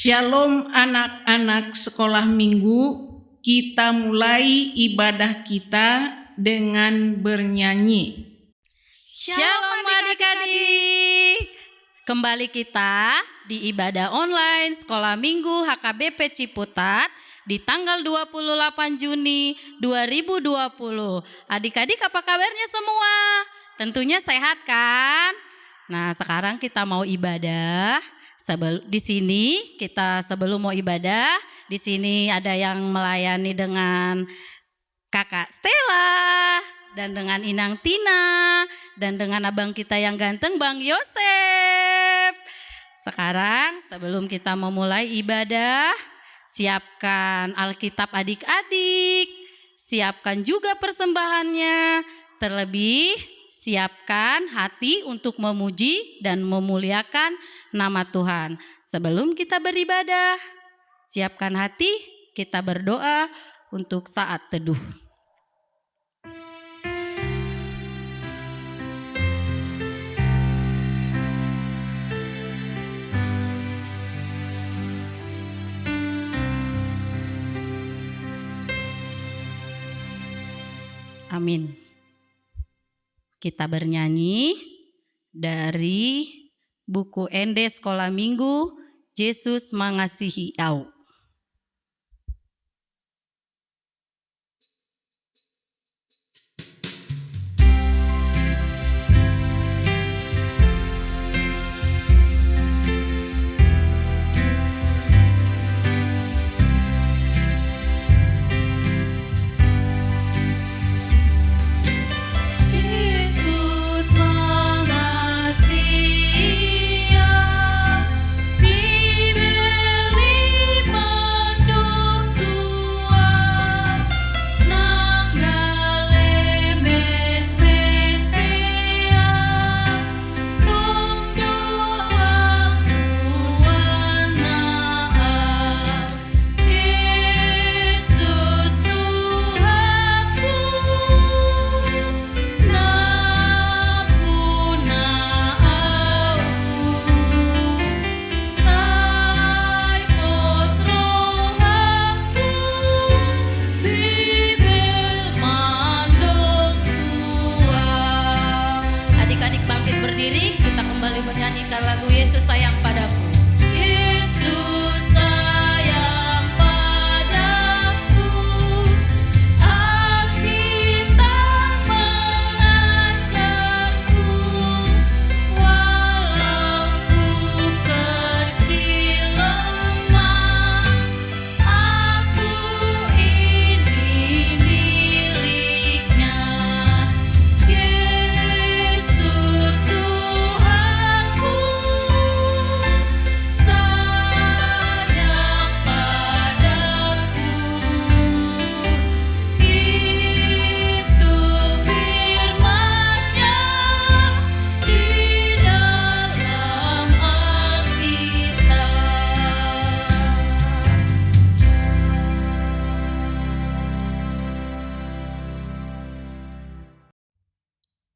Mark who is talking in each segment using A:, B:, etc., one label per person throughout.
A: Shalom anak-anak sekolah minggu, kita mulai ibadah kita dengan bernyanyi.
B: Shalom adik-adik. Kembali kita di ibadah online sekolah minggu HKBP Ciputat di tanggal 28 Juni 2020. Adik-adik apa kabarnya semua? Tentunya sehat kan? Nah, sekarang kita mau ibadah. Di sini kita sebelum mau ibadah, di sini ada yang melayani dengan Kakak Stella dan dengan Inang Tina dan dengan abang kita yang ganteng Bang Yosef. Sekarang sebelum kita memulai ibadah, siapkan Alkitab adik-adik, siapkan juga persembahannya, terlebih siapkan hati untuk memuji dan memuliakan nama Tuhan. Sebelum kita beribadah, siapkan hati, kita berdoa untuk saat teduh. Amin. Kita bernyanyi dari buku ND Sekolah Minggu, Yesus Mengasihi Au.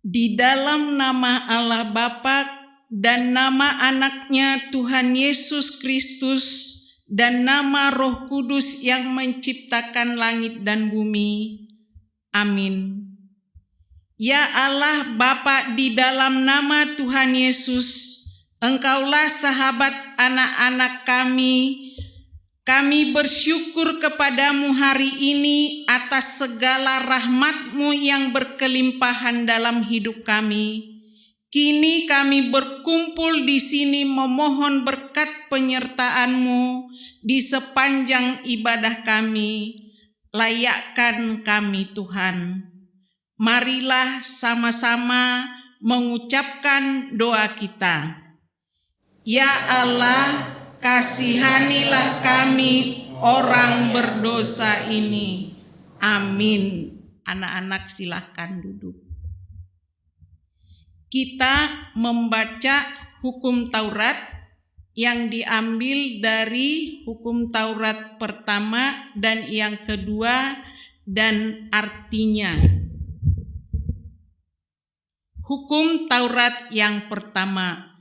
A: Di dalam nama Allah Bapa dan nama anaknya Tuhan Yesus Kristus dan nama Roh Kudus yang menciptakan langit dan bumi. Amin. Ya Allah Bapa, di dalam nama Tuhan Yesus, Engkaulah sahabat anak-anak kami. Kami bersyukur kepadamu hari ini atas segala rahmat-Mu yang berkelimpahan dalam hidup kami. Kini kami berkumpul di sini memohon berkat penyertaan-Mu di sepanjang ibadah kami. Layakkan kami Tuhan. Marilah sama-sama mengucapkan doa kita. Ya Allah, kasihanilah kami orang berdosa ini. Amin. Anak-anak silakan duduk. Kita membaca hukum Taurat yang diambil dari hukum Taurat pertama dan yang kedua dan artinya. Hukum Taurat yang pertama.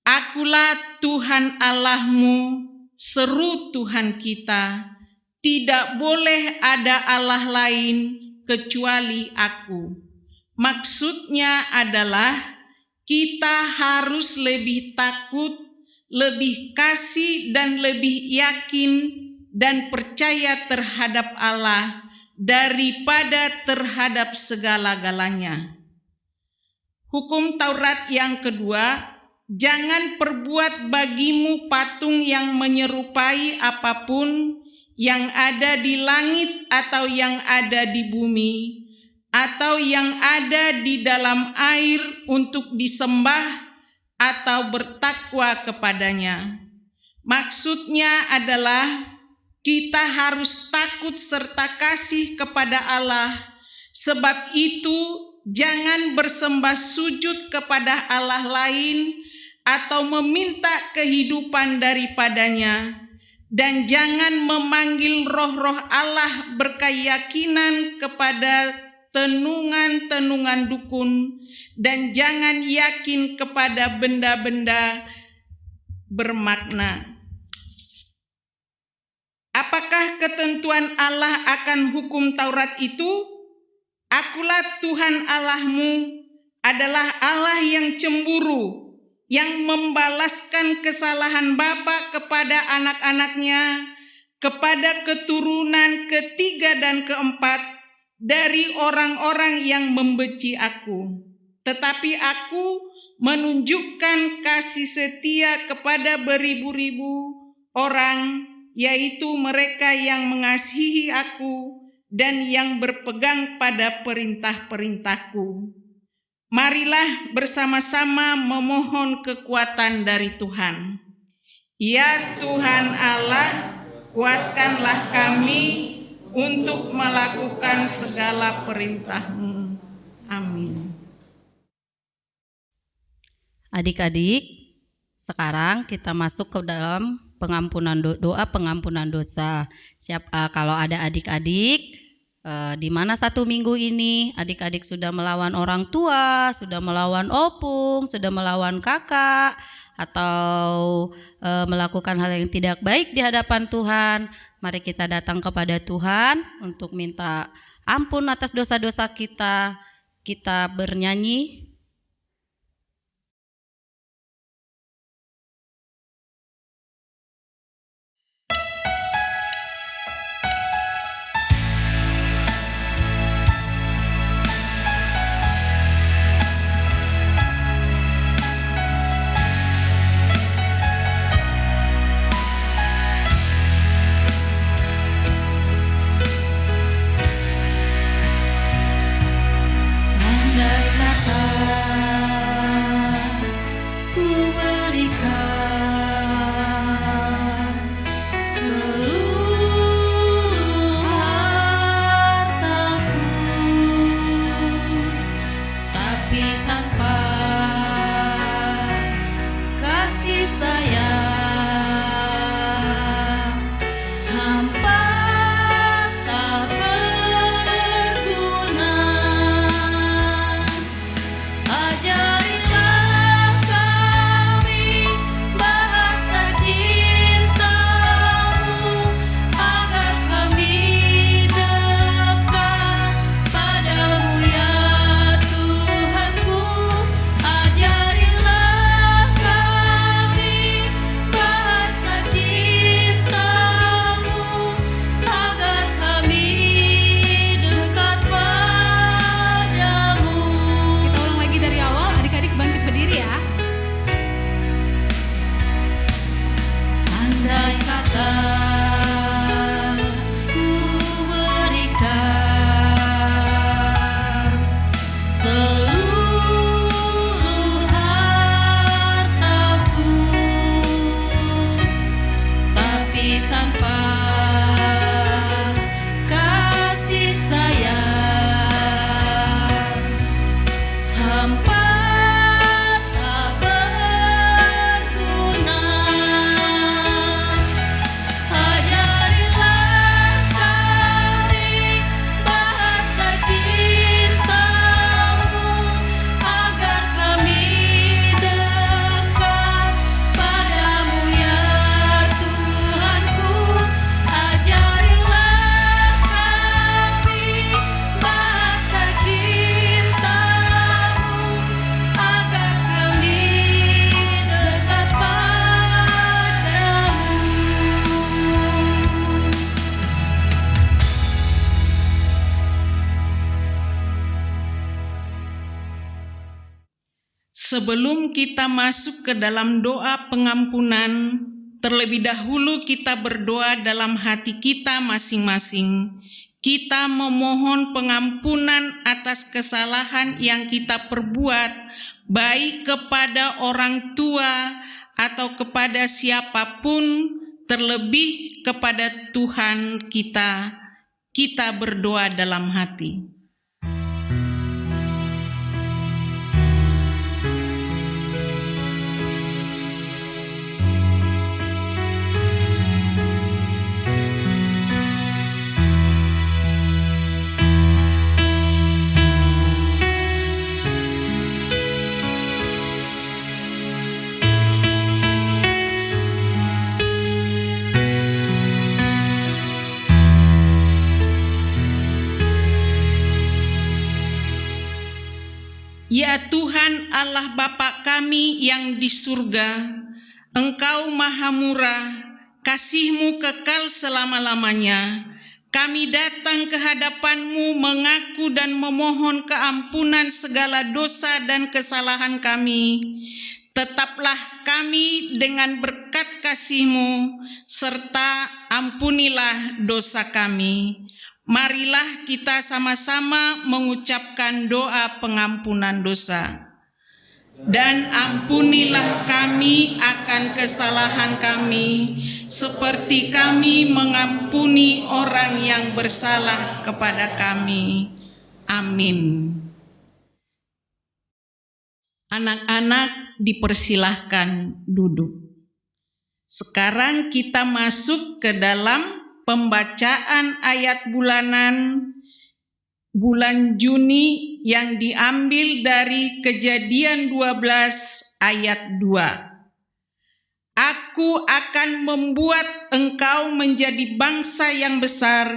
A: Akulah Tuhan Allahmu seru Tuhan kita, tidak boleh ada Allah lain kecuali aku. Maksudnya adalah kita harus lebih takut, lebih kasih dan lebih yakin dan percaya terhadap Allah daripada terhadap segala-galanya. Hukum Taurat yang kedua, jangan perbuat bagimu patung yang menyerupai apapun yang ada di langit atau yang ada di bumi atau yang ada di dalam air untuk disembah atau bertakwa kepadanya. Maksudnya adalah kita harus takut serta kasih kepada Allah. Sebab itu jangan bersembah sujud kepada Allah lain atau meminta kehidupan daripadanya, dan jangan memanggil roh-roh Allah berkeyakinan kepada tenungan-tenungan dukun, dan jangan yakin kepada benda-benda bermakna. Apakah ketentuan Allah akan hukum Taurat itu? Akulah Tuhan Allahmu adalah Allah yang cemburu, yang membalaskan kesalahan bapa kepada anak-anaknya, kepada keturunan ketiga dan keempat dari orang-orang yang membenci aku. Tetapi aku menunjukkan kasih setia kepada beribu-ribu orang, yaitu mereka yang mengasihi aku dan yang berpegang pada perintah-perintahku. Marilah bersama-sama memohon kekuatan dari Tuhan. Ya Tuhan Allah, kuatkanlah kami untuk melakukan segala perintah-Mu. Amin.
B: Adik-adik, sekarang kita masuk ke dalam doa pengampunan dosa. Kalau ada adik-adik di mana satu minggu ini adik-adik sudah melawan orang tua, sudah melawan opung, sudah melawan kakak, atau melakukan hal yang tidak baik di hadapan Tuhan, mari kita datang kepada Tuhan untuk minta ampun atas dosa-dosa kita. Kita bernyanyi. Andai kata
A: Sebelum kita masuk ke dalam doa pengampunan, terlebih dahulu kita berdoa dalam hati kita masing-masing. Kita memohon pengampunan atas kesalahan yang kita perbuat, baik kepada orang tua atau kepada siapapun, terlebih kepada Tuhan kita. Kita berdoa dalam hati. Ya Tuhan Allah Bapa kami yang di surga, Engkau maha murah, kasih-Mu kekal selama-lamanya. Kami datang ke hadapan-Mu mengaku dan memohon keampunan segala dosa dan kesalahan kami. Tetaplah kami dengan berkat kasih-Mu, serta ampunilah dosa kami. Marilah kita sama-sama mengucapkan doa pengampunan dosa. Dan ampunilah kami akan kesalahan kami, seperti kami mengampuni orang yang bersalah kepada kami. Amin. Anak-anak dipersilahkan duduk. Sekarang kita masuk ke dalam pembacaan ayat bulanan bulan Juni yang diambil dari Kejadian 12 ayat 2. Aku akan membuat engkau menjadi bangsa yang besar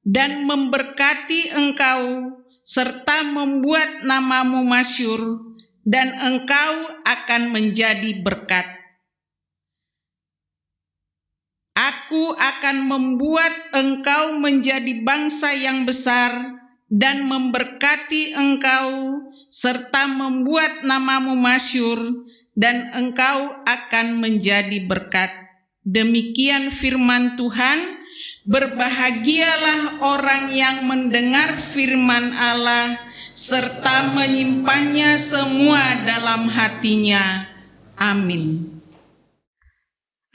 A: dan memberkati engkau serta membuat namamu masyhur, dan engkau akan menjadi berkat. Aku akan membuat engkau menjadi bangsa yang besar dan memberkati engkau serta membuat namamu masyhur, dan engkau akan menjadi berkat. Demikian firman Tuhan. Berbahagialah orang yang mendengar firman Allah serta menyimpannya semua dalam hatinya. Amin.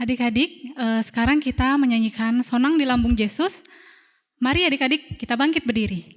C: Adik-adik, sekarang kita menyanyikan Sonang di Lambung Yesus. Mari adik-adik, kita bangkit berdiri.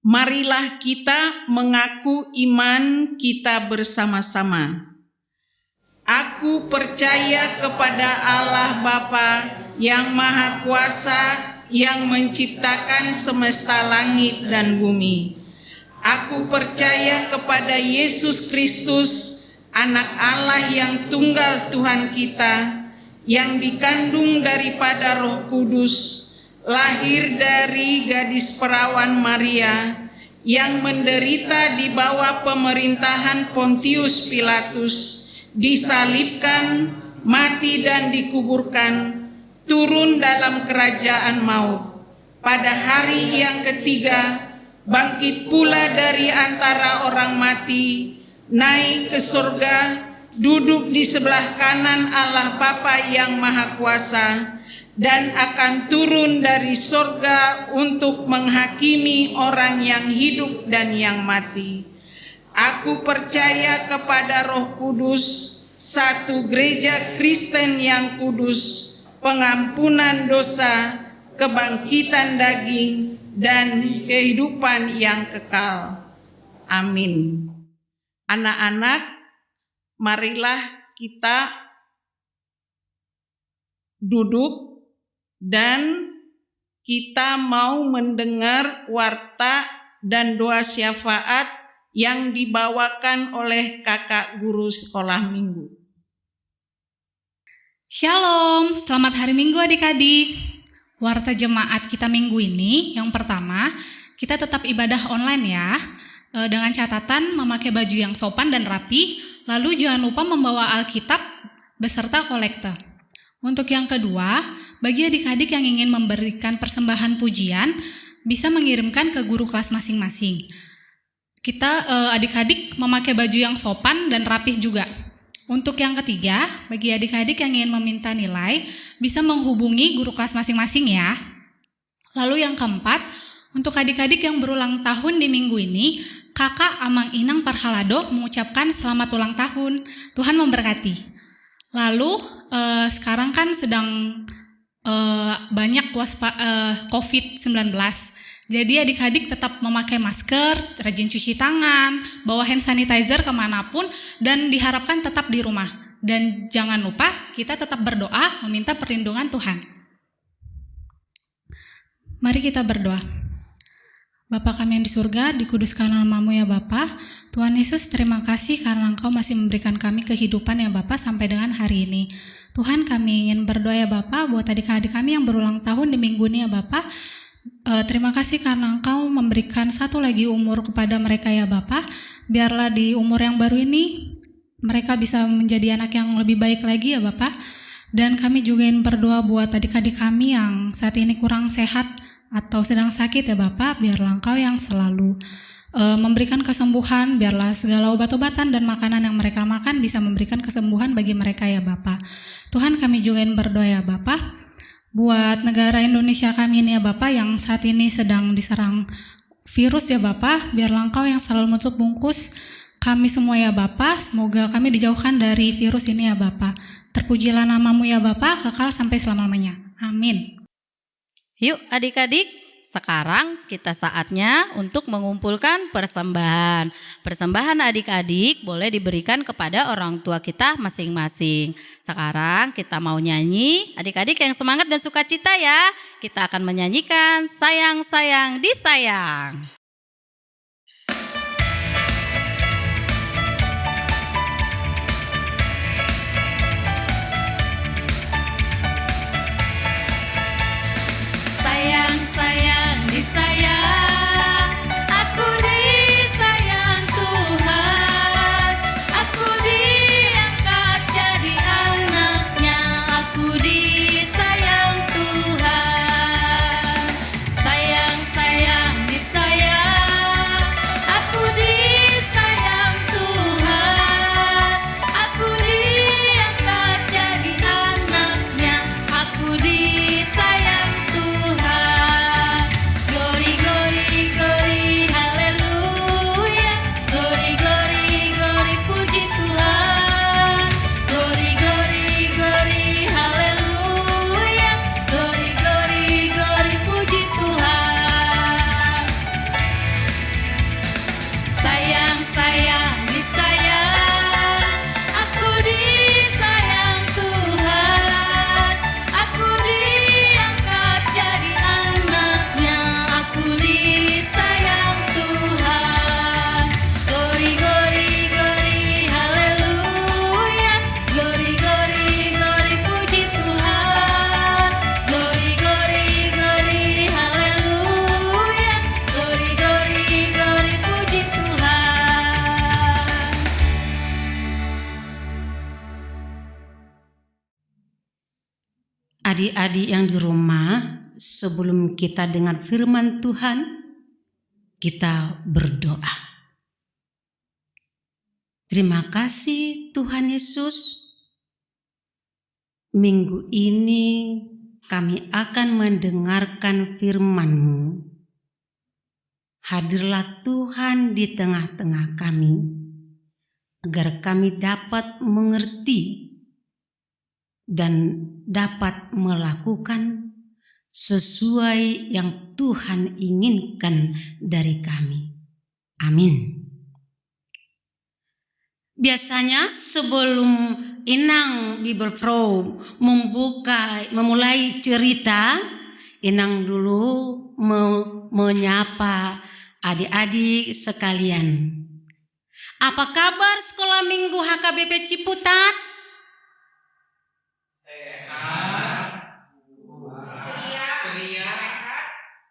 A: Marilah kita mengaku iman kita bersama-sama. Aku percaya kepada Allah Bapa yang Maha Kuasa, yang menciptakan semesta langit dan bumi. Aku percaya kepada Yesus Kristus, Anak Allah yang tunggal Tuhan kita, yang dikandung daripada Roh Kudus, lahir dari gadis perawan Maria, yang menderita di bawah pemerintahan Pontius Pilatus, disalibkan, mati dan dikuburkan, turun dalam kerajaan maut. Pada hari yang ketiga bangkit pula dari antara orang mati, naik ke surga, duduk di sebelah kanan Allah Bapa yang Maha Kuasa, dan akan turun dari surga untuk menghakimi orang yang hidup dan yang mati. Aku percaya kepada Roh Kudus, satu gereja Kristen yang kudus, pengampunan dosa, kebangkitan daging, dan kehidupan yang kekal. Amin. Anak-anak, marilah kita duduk dan kita mau mendengar warta dan doa syafaat yang dibawakan oleh kakak guru sekolah minggu.
C: Shalom, selamat hari Minggu adik-adik. Warta jemaat kita minggu ini, yang pertama, kita tetap ibadah online ya, dengan catatan memakai baju yang sopan dan rapi, lalu jangan lupa membawa Alkitab beserta kolekte. Untuk yang kedua, bagi adik-adik yang ingin memberikan persembahan pujian, bisa mengirimkan ke guru kelas masing-masing. Kita adik-adik memakai baju yang sopan dan rapih juga. Untuk yang ketiga, bagi adik-adik yang ingin meminta nilai, bisa menghubungi guru kelas masing-masing ya. Lalu yang keempat, untuk adik-adik yang berulang tahun di minggu ini, Kakak Amang Inang Parhalado mengucapkan selamat ulang tahun. Tuhan memberkati. Lalu sekarang kan sedang banyak COVID-19. Jadi adik-adik tetap memakai masker, rajin cuci tangan, bawa hand sanitizer kemanapun, dan diharapkan tetap di rumah. Dan jangan lupa kita tetap berdoa meminta perlindungan Tuhan. Mari kita berdoa. Bapa kami yang di surga, dikuduskanlah nama-Mu ya Bapa. Tuhan Yesus, terima kasih karena Engkau masih memberikan kami kehidupan ya Bapa sampai dengan hari ini. Tuhan, kami ingin berdoa ya Bapa buat adik-adik kami yang berulang tahun di minggu ini ya Bapa. Terima kasih karena Engkau memberikan satu lagi umur kepada mereka ya Bapa. Biarlah di umur yang baru ini mereka bisa menjadi anak yang lebih baik lagi ya Bapa. Dan kami juga ingin berdoa buat adik-adik kami yang saat ini kurang sehat atau sedang sakit ya Bapa. Biarlah Engkau yang selalu memberikan kesembuhan. Biarlah segala obat-obatan dan makanan yang mereka makan bisa memberikan kesembuhan bagi mereka ya Bapa. Tuhan, kami juga ingin berdoa ya Bapa buat negara Indonesia kami ini ya Bapa yang saat ini sedang diserang virus ya Bapa. Biarlah Engkau yang selalu menutup bungkus kami semua ya Bapa. Semoga kami dijauhkan dari virus ini ya Bapa. Terpujilah nama-Mu ya Bapa, kekal sampai selama-lamanya. Amin.
B: Yuk adik-adik, sekarang kita saatnya untuk mengumpulkan persembahan. Persembahan adik-adik boleh diberikan kepada orang tua kita masing-masing. Sekarang kita mau nyanyi, adik-adik yang semangat dan sukacita ya. Kita akan menyanyikan Sayang Sayang Disayang. Sayang sayang disayang, aku disayang Tuhan, aku diangkat jadi anaknya, aku disayang Tuhan. Sayang sayang disayang, aku disayang Tuhan, aku diangkat jadi anaknya, aku disayang Tuhan. Glory, glory, glory, haleluya. Glory, glory, glory, puji Tuhan. Glory, glory, glory, haleluya. Glory, glory, glory, puji Tuhan. Sayang, sayang, disayang, aku disayang Tuhan, aku diangkat jadi anaknya, aku disayang Tuhan. Glory, glory, glory, haleluya. Glory, glory, glory, puji Tuhan. Glory, glory, glory, haleluya. Glory, glory, glory, puji Tuhan.
D: Adik-adik yang di rumah, sebelum kita dengar firman Tuhan, kita berdoa. Terima kasih Tuhan Yesus. Minggu ini kami akan mendengarkan firman-Mu. Hadirlah Tuhan di tengah-tengah kami, agar kami dapat mengerti dan dapat melakukan sesuai yang Tuhan inginkan dari kami. Amin. Biasanya sebelum Inang Bible Pro memulai cerita, Inang dulu menyapa adik-adik sekalian. Apa kabar sekolah minggu HKBP Ciputat?
A: Sehat.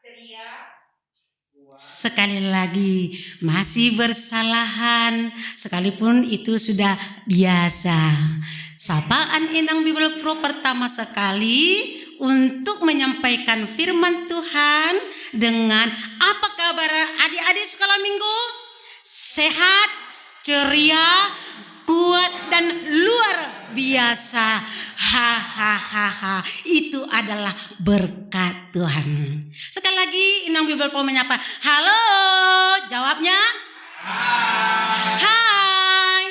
A: Ceria.
D: Sekali lagi masih bersalahan, sekalipun itu sudah biasa. Sapaan Inang Bible Pro pertama sekali untuk menyampaikan firman Tuhan dengan apa kabar adik-adik sekolah minggu? Sehat, ceria, kuat dan luar biasa. Hahaha, itu adalah berkat Tuhan. Sekali lagi Inang Bible Pro menyapa. Halo, jawabnya? Hai.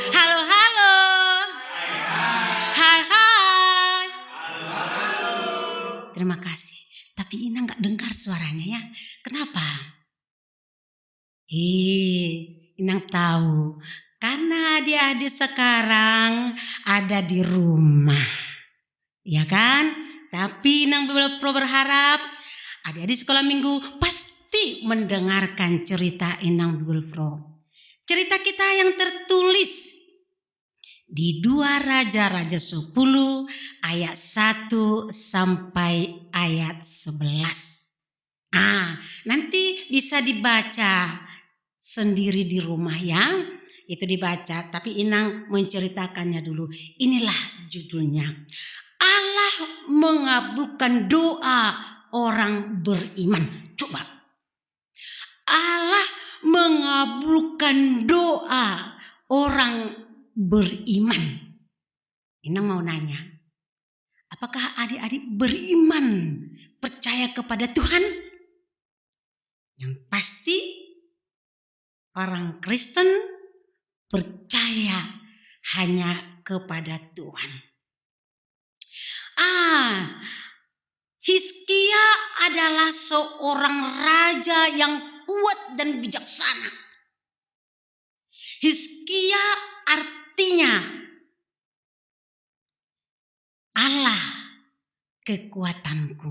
D: Halo, halo. Hai, hai. Terima kasih. Tapi Inang gak dengar suaranya ya. Kenapa? Inang tahu. Karena adik-adik sekarang ada di rumah, ya kan? Tapi Inang Bible Pro berharap adik-adik sekolah minggu pasti mendengarkan cerita Inang Bible Pro. Cerita kita yang tertulis di 2 Raja-Raja 10 ayat 1 sampai ayat 11. Nanti bisa dibaca sendiri di rumah ya. Itu dibaca, tapi Inang menceritakannya dulu. Inilah judulnya. Allah mengabulkan doa orang beriman. Coba. Allah mengabulkan doa orang beriman. Inang mau nanya, apakah adik-adik beriman, percaya kepada Tuhan? Yang pasti orang Kristen percaya hanya kepada Tuhan. Hizkia adalah seorang raja yang kuat dan bijaksana. Hizkia artinya Allah kekuatanku.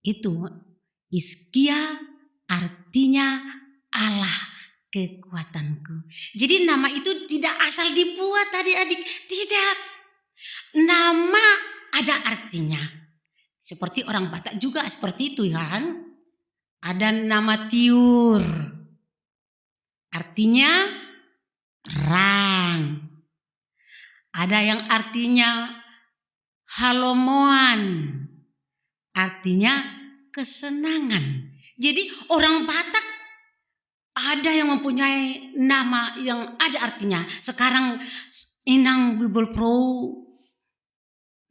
D: Itu Hizkia artinya Allah kekuatanku. Jadi nama itu tidak asal dibuat adik-adik. Tidak. Nama ada artinya. Seperti orang Batak juga seperti itu kan. Ada nama Tiur. Artinya terang. Ada yang artinya Halomoan. Artinya kesenangan. Jadi orang Batak ada yang mempunyai nama yang ada artinya. Sekarang Inang Bible Pro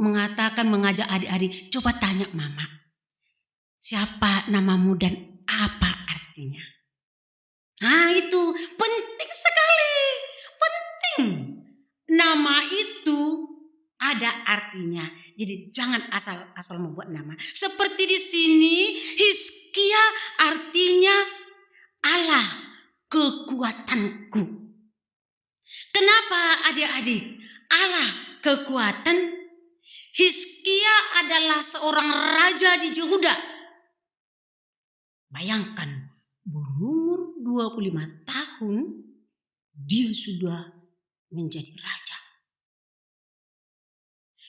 D: mengajak adik-adik, coba tanya mama, siapa namamu dan apa artinya? Itu penting sekali, penting. Nama itu ada artinya. Jadi jangan asal membuat nama. Seperti di sini Hizkia artinya Allah kekuatanku. Kenapa adik-adik? Allah kekuatan. Hizkia adalah seorang raja di Yehuda. Bayangkan berumur 25 tahun dia sudah menjadi raja.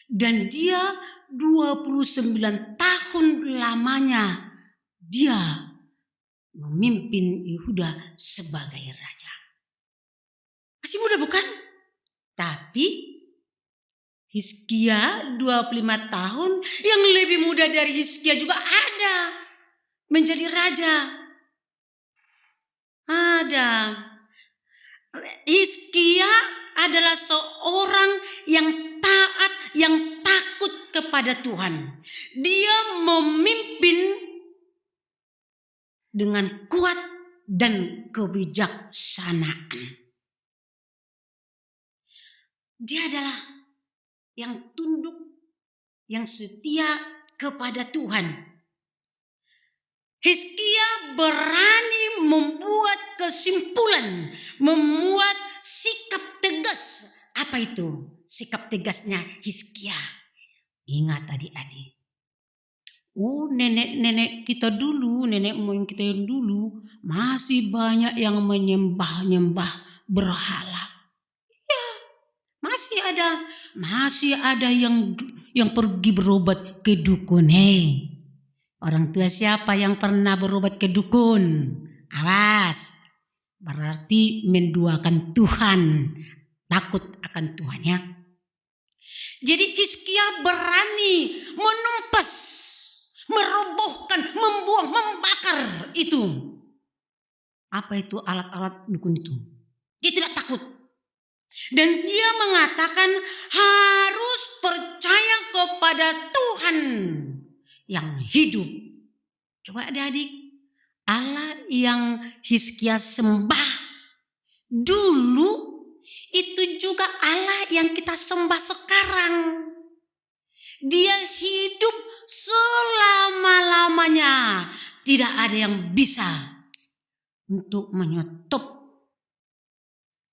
D: Dan dia 29 tahun lamanya dia memimpin Yehuda sebagai raja. Masih muda bukan? Tapi Hizkia 25 tahun, yang lebih muda dari Hizkia juga ada menjadi raja. Ada. Hizkia adalah seorang yang taat, yang takut kepada Tuhan. Dia memimpin dengan kuat dan kebijaksanaan. Dia adalah yang tunduk, yang setia kepada Tuhan. Hizkia berani membuat kesimpulan, membuat sikap tegas. Apa itu sikap tegasnya Hizkia? Ingat adik-adik. Nenek-nenek kita dulu, nenek moyang kita yang dulu masih banyak yang menyembah-nyembah berhala. Ya, masih ada yang pergi berobat ke dukun. Orang tua siapa yang pernah berobat ke dukun? Awas, berarti menduakan Tuhan, takut akan Tuhan ya. Jadi Hizkia berani menumpas, merobohkan, membuang, membakar itu. Apa itu alat-alat dukun itu? Dia tidak takut. Dan dia mengatakan harus percaya kepada Tuhan yang hidup. Coba adik-adik, Allah yang Hizkia sembah dulu itu juga Allah yang kita sembah sekarang. Dia hidup selama-lamanya. Tidak ada yang bisa untuk menyetop.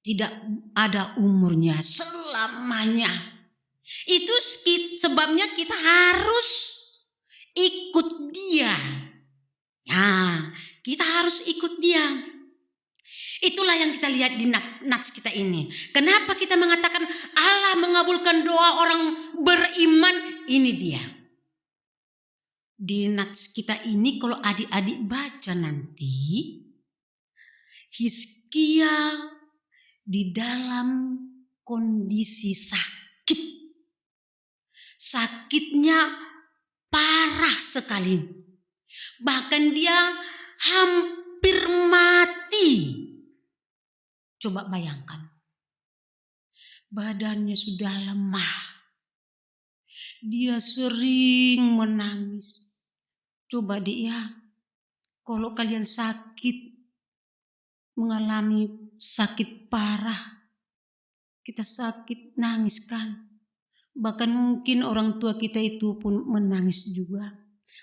D: Tidak ada umurnya selamanya. Itu sebabnya kita harus ikut dia. Ya, kita harus ikut dia. Itulah yang kita lihat di nats kita ini. Kenapa kita mengatakan Allah mengabulkan doa orang beriman? Ini dia. Di nats kita ini kalau adik-adik baca nanti, Hizkia di dalam kondisi sakit. Sakitnya parah sekali. Bahkan dia hampir mati. Coba bayangkan. Badannya sudah lemah. Dia sering menangis. Coba dia, kalau kalian sakit, mengalami sakit parah, kita sakit nangis kan. Bahkan mungkin orang tua kita itu pun menangis juga.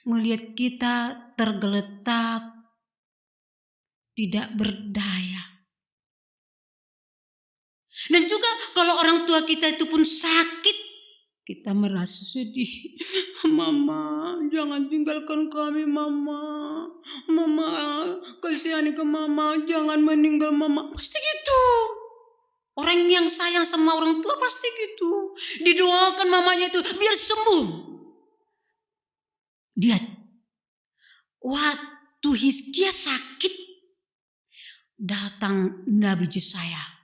D: Melihat kita tergeletak, tidak berdaya. Dan juga kalau orang tua kita itu pun sakit, kita merasa sedih. Mama, jangan tinggalkan kami mama. Mama, kasihani ke mama, jangan meninggal mama. Pasti gitu. Orang yang sayang sama orang tua pasti gitu. Didoakan mamanya itu biar sembuh. Lihat, waktu Hizkia sakit, datang Nabi Yesaya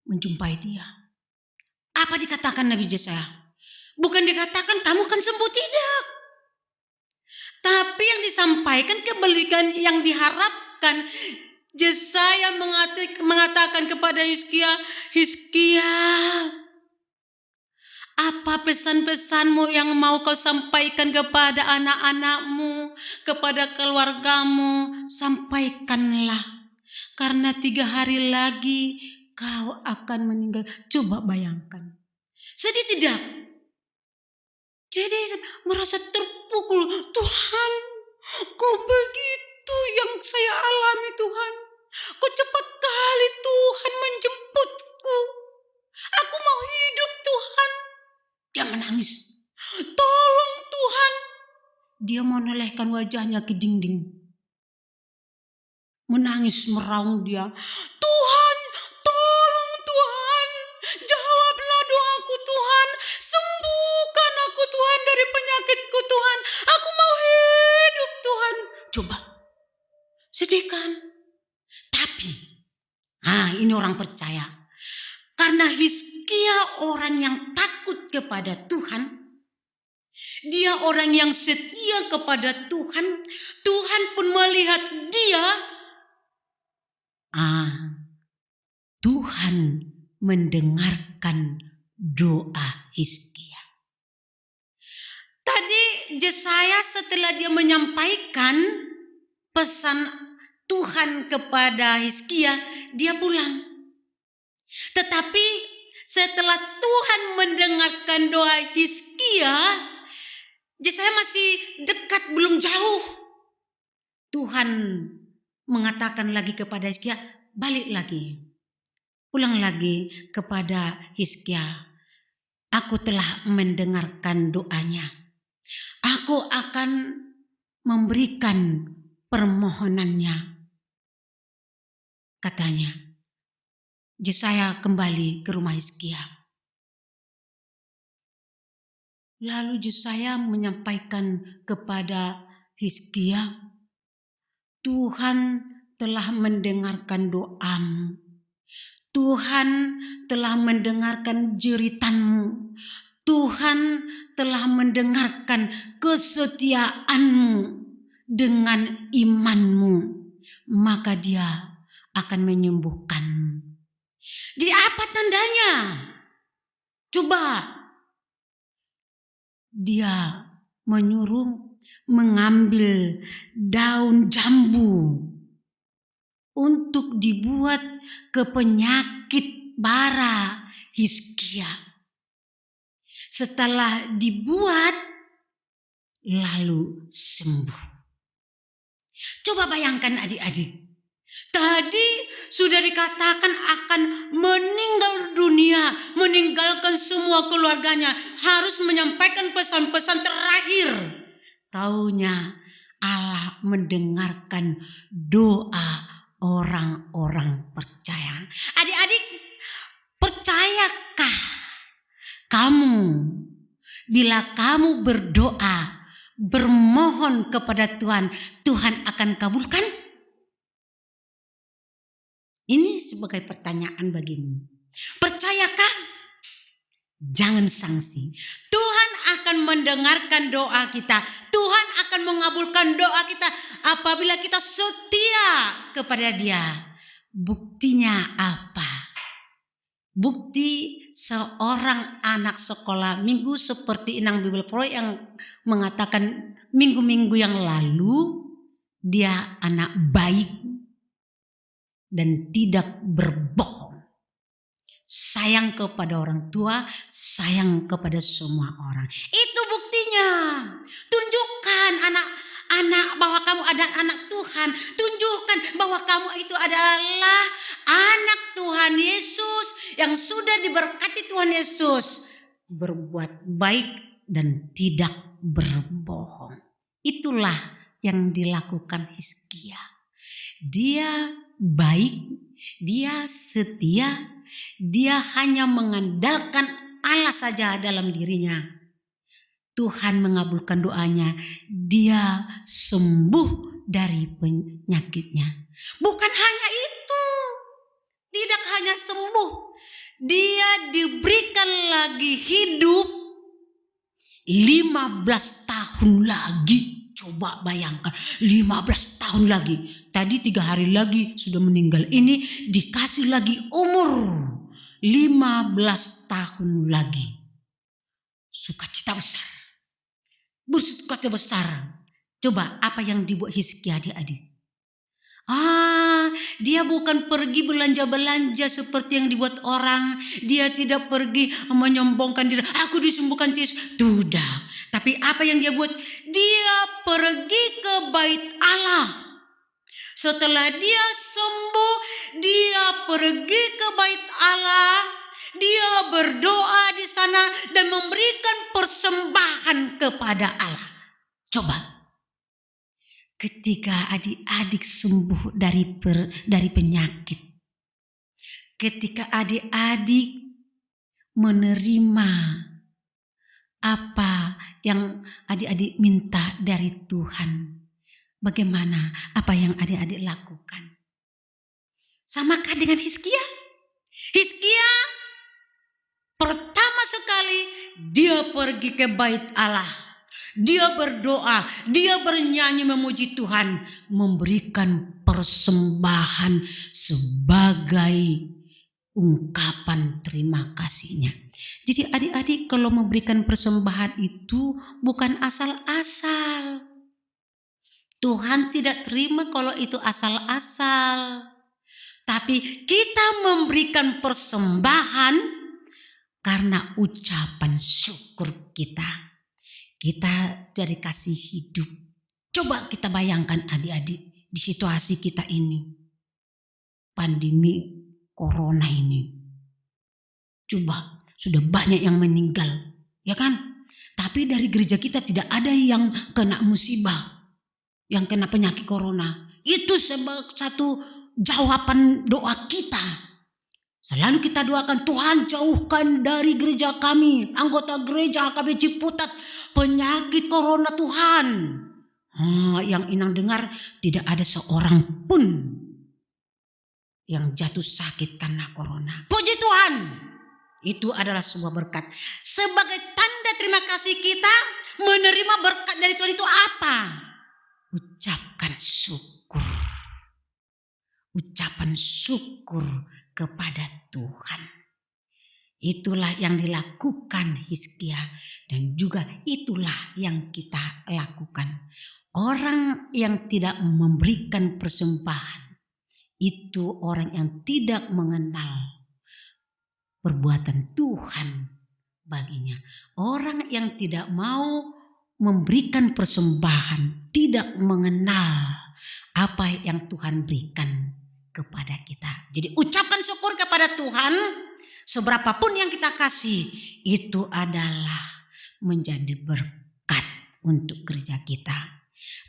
D: menjumpai dia. Apa dikatakan Nabi Yesaya? Bukan dikatakan kamu kan sembuh, tidak. Tapi yang disampaikan kebalikan yang diharapkan. Yesaya mengatakan kepada Hizkia, Hizkia, apa pesan-pesanmu yang mau kau sampaikan kepada anak-anakmu, kepada keluargamu? Sampaikanlah. Karena 3 hari lagi kau akan meninggal. Coba bayangkan. Sedih tidak? Jadi merasa terpukul. Tuhan, kok begitu yang saya alami Tuhan? Kok cepat kali Tuhan menjemputku? Aku mau hidup Tuhan. Dia menangis. Tolong Tuhan. Dia menolehkan wajahnya ke dinding. Menangis meraung dia. Tuhan, tolong Tuhan. Jawablah doaku Tuhan. Sembuhkan aku Tuhan dari penyakitku Tuhan. Aku mau hidup Tuhan. Coba. Sedih kan? Tapi, ini orang percaya. Karena Hizkia orang yang takut kepada Tuhan. Dia orang yang setia kepada Tuhan. Tuhan pun melihat dia Tuhan mendengarkan doa Hizkia. Tadi Yesaya setelah dia menyampaikan pesan Tuhan kepada Hizkia, dia pulang. Tetapi setelah Tuhan mendengarkan doa Hizkia, Yesaya masih dekat, belum jauh. Tuhan mengatakan lagi kepada Hizkia, balik lagi. Pulang lagi kepada Hizkia. Aku telah mendengarkan doanya. Aku akan memberikan permohonannya. Katanya. Yesaya kembali ke rumah Hizkia. Lalu Yesaya menyampaikan kepada Hizkia, Tuhan telah mendengarkan doamu. Tuhan telah mendengarkan jeritanmu. Tuhan telah mendengarkan kesetiaanmu dengan imanmu. Maka dia akan menyembuhkanmu. Jadi apa tandanya? Coba. Dia menyuruh mengambil daun jambu untuk dibuat ke penyakit bara Hizkia. Setelah dibuat, lalu sembuh. Coba bayangkan adik-adik. Tadi sudah dikatakan akan meninggal dunia, meninggalkan semua keluarganya, harus menyampaikan pesan-pesan terakhir. Taunya Allah mendengarkan doa orang-orang percaya. Adik-adik, percayakah kamu bila kamu berdoa, bermohon kepada Tuhan, Tuhan akan kabulkan? Ini sebagai pertanyaan bagimu. Percayakah? Jangan sangsi. Tuhan akan mendengarkan doa kita. Tuhan akan mengabulkan doa kita apabila kita setia kepada Dia. Buktinya apa? Bukti seorang anak sekolah minggu seperti Inang Bible Pro yang mengatakan minggu-minggu yang lalu dia anak baik dan tidak berbohong. Sayang kepada orang tua, sayang kepada semua orang. Itu buktinya. Tunjukkan anak-anak bahwa kamu ada anak Tuhan. Tunjukkan bahwa kamu itu adalah anak Tuhan Yesus yang sudah diberkati Tuhan Yesus. Berbuat baik dan tidak berbohong. Itulah yang dilakukan Hizkia. Dia baik, dia setia, dia hanya mengandalkan Allah saja dalam dirinya. Tuhan mengabulkan doanya, dia sembuh dari penyakitnya. Bukan hanya itu, tidak hanya sembuh, dia diberikan lagi hidup 15 tahun lagi. Coba bayangkan 15 tahun lagi. Tadi 3 hari lagi sudah meninggal. Ini dikasih lagi umur 15 tahun lagi. Sukacita besar. Bersukacita besar. Coba apa yang dibuat Hizkia adik-adik. Dia bukan pergi belanja-belanja seperti yang dibuat orang. Dia tidak pergi menyombongkan diri. Aku disembuhkan Yesus. Tidak. Tapi apa yang dia buat? Dia pergi ke bait Allah. Setelah dia sembuh, dia pergi ke bait Allah. Dia berdoa di sana dan memberikan persembahan kepada Allah. Coba. Ketika adik-adik sembuh dari penyakit. Ketika adik-adik menerima apa yang adik-adik minta dari Tuhan. Bagaimana apa yang adik-adik lakukan? Samakah dengan Hizkia? Hizkia pertama sekali dia pergi ke bait Allah. dia berdoa, dia bernyanyi memuji Tuhan, memberikan persembahan sebagai ungkapan terima kasihnya. Jadi adik-adik, kalau memberikan persembahan itu bukan asal-asal. Tuhan tidak terima kalau itu asal-asal. Tapi kita memberikan persembahan karena ucapan syukur kita. Kita dari kasih hidup. Coba kita bayangkan adik-adik di situasi kita ini. Pandemi corona ini. Coba sudah banyak yang meninggal, ya kan? Tapi dari gereja kita tidak ada yang kena musibah, yang kena penyakit corona. Itu satu jawaban doa kita. Selalu kita doakan, Tuhan jauhkan dari gereja kami, anggota gereja HKB Ciputat, penyakit corona Tuhan. Yang Inang dengar tidak ada seorang pun yang jatuh sakit karena corona. Puji Tuhan. Itu adalah sebuah berkat. Sebagai tanda terima kasih kita menerima berkat dari Tuhan itu apa? Ucapkan syukur. Ucapan syukur kepada Tuhan. Itulah yang dilakukan Hizkia dan juga itulah yang kita lakukan. Orang yang tidak memberikan persembahan itu orang yang tidak mengenal perbuatan Tuhan baginya. Orang yang tidak mau memberikan persembahan tidak mengenal apa yang Tuhan berikan kepada kita. Jadi ucapkan syukur kepada Tuhan, seberapapun yang kita kasih itu adalah menjadi berkat untuk gereja kita.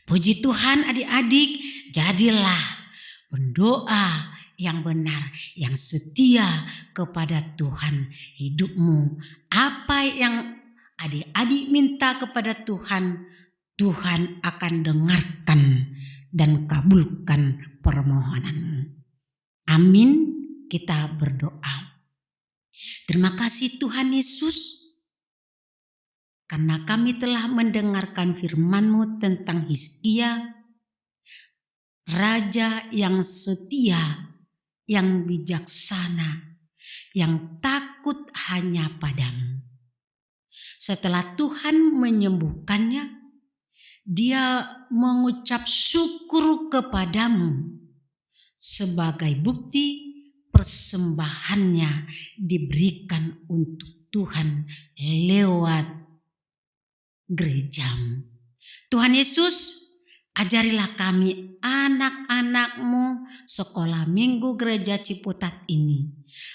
D: Puji Tuhan adik-adik, jadilah pendoa yang benar, yang setia kepada Tuhan hidupmu. Apa yang adik-adik minta kepada Tuhan, Tuhan akan dengarkan dan kabulkan permohonanmu. Amin. Kita berdoa. Terima kasih Tuhan Yesus, karena kami telah mendengarkan firman-Mu tentang Hizkia, raja yang setia, yang bijaksana, yang takut hanya padamu. Setelah Tuhan menyembuhkannya, dia mengucap syukur kepadamu sebagai bukti persembahannya diberikan untuk Tuhan lewat gerejamu. Tuhan Yesus, ajarilah kami anak-anak-Mu sekolah minggu gereja Ciputat ini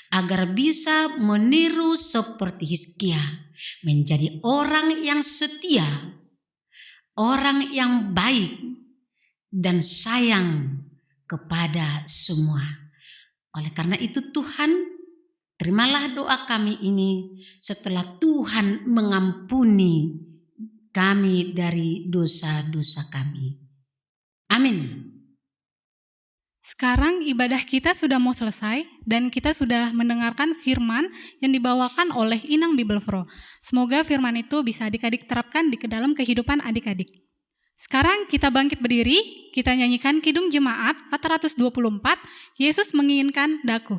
D: agar bisa meniru seperti Hizkia, menjadi orang yang setia, orang yang baik dan sayang kepada semua. Oleh karena itu Tuhan, terimalah doa kami ini setelah Tuhan mengampuni kami dari dosa-dosa kami. Amin.
C: Sekarang ibadah kita sudah mau selesai dan kita sudah mendengarkan firman yang dibawakan oleh Inang Bible Pro. Semoga firman itu bisa adik-adik terapkan di dalam kehidupan adik-adik. Sekarang kita bangkit berdiri, kita nyanyikan Kidung Jemaat 424, Yesus menginginkan daku.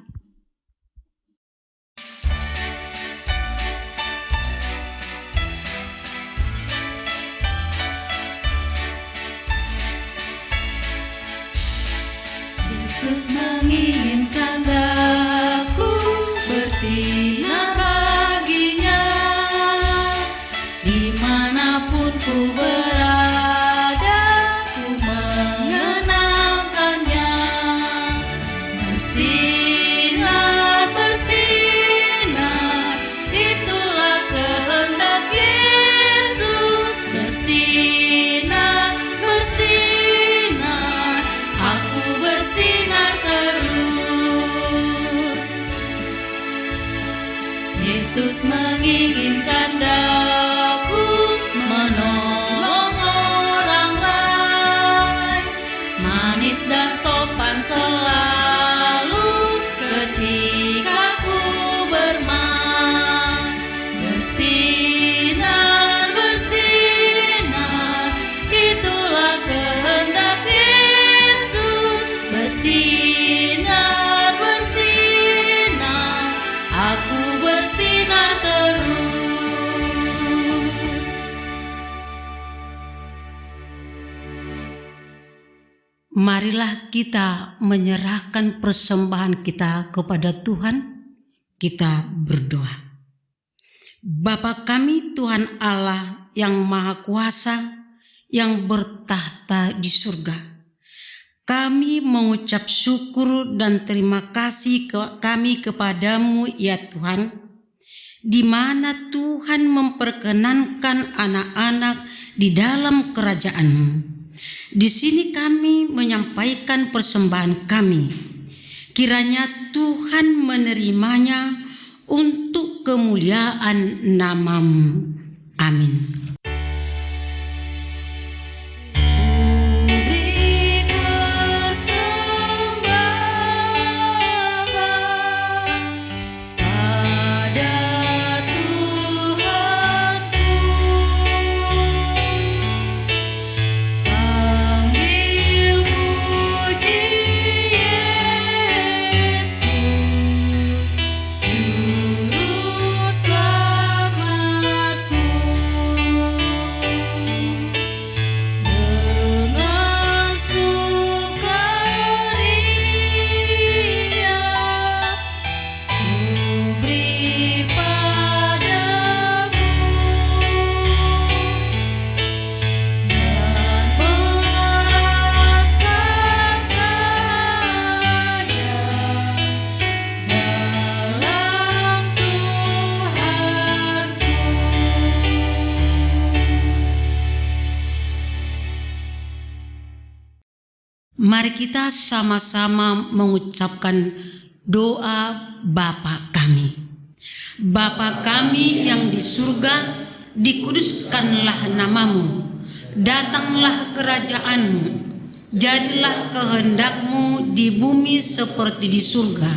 B: Yesus menginginkan daku bersinar baginya, dimanapun ku berada, ku mengenangkannya. Bersinar, bersinar, itulah kehendak Yesus. Bersinar, bersinar, aku bersinar terus. Yesus menginginkan daku menolong orang lain, manis dan sopan selalu ketika ku bermain. Bersinar, bersinar,
D: Marilah kita menyerahkan persembahan kita kepada Tuhan. Kita berdoa. Bapa kami Tuhan Allah yang Maha Kuasa, yang bertahta di surga. Kami mengucap syukur dan terima kasih kami kepadamu ya Tuhan, di mana Tuhan memperkenankan anak-anak di dalam kerajaan-Mu. Di sini kami menyampaikan persembahan kami. Kiranya Tuhan menerimanya untuk kemuliaan nama-Mu. Amin. Mari kita sama-sama mengucapkan doa Bapa kami. Bapa kami yang di surga, dikuduskanlah nama-Mu, datanglah kerajaan-Mu, jadilah kehendak-Mu di bumi seperti di surga.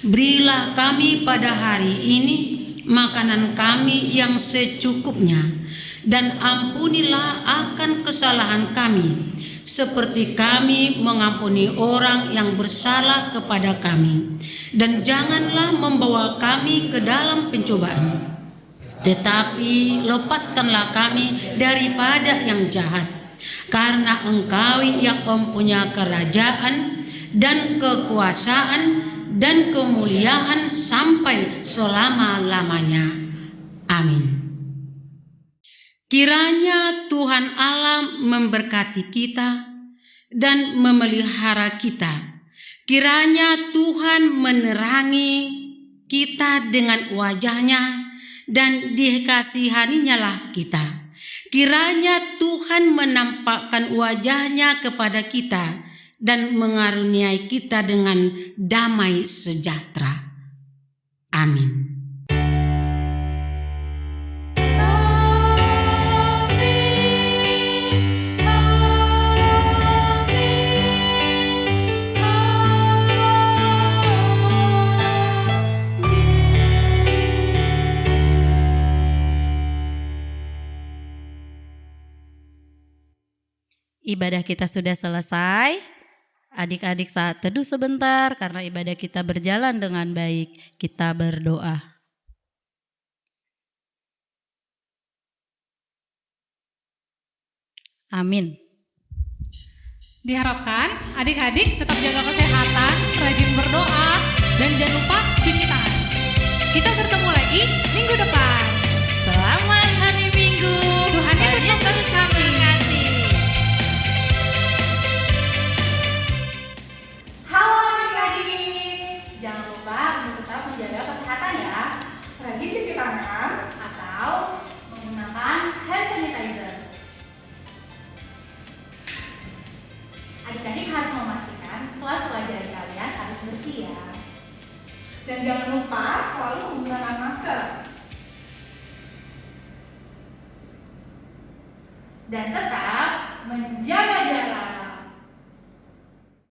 D: Berilah kami pada hari ini makanan kami yang secukupnya, dan ampunilah akan kesalahan kami, seperti kami mengampuni orang yang bersalah kepada kami. Dan janganlah membawa kami ke dalam pencobaan, tetapi lepaskanlah kami daripada yang jahat. Karena Engkau yang mempunyai kerajaan dan kekuasaan dan kemuliaan sampai selama-lamanya. Amin. Kiranya Tuhan Allah memberkati kita dan memelihara kita. Kiranya Tuhan menerangi kita dengan wajah-Nya dan dikasihaninya kita. Kiranya Tuhan menampakkan wajah-Nya kepada kita dan mengaruniai kita dengan damai sejahtera. Amin.
B: Ibadah kita sudah selesai. Adik-adik saat teduh sebentar karena ibadah kita berjalan dengan baik. Kita berdoa. Amin.
C: Diharapkan adik-adik tetap jaga kesehatan, rajin berdoa, dan jangan lupa cuci tangan. Kita bertemu lagi minggu depan.
B: Selamat hari Minggu.
C: Tuhan Yesus memberkati.
E: Halo adik-adik, jangan lupa untuk tetap menjaga kesehatan ya. Rajin cuci tangan atau menggunakan hand sanitizer. Adik-adik harus memastikan sela-sela jari kalian harus bersih ya. Dan jangan lupa selalu menggunakan masker. Dan tetap menjaga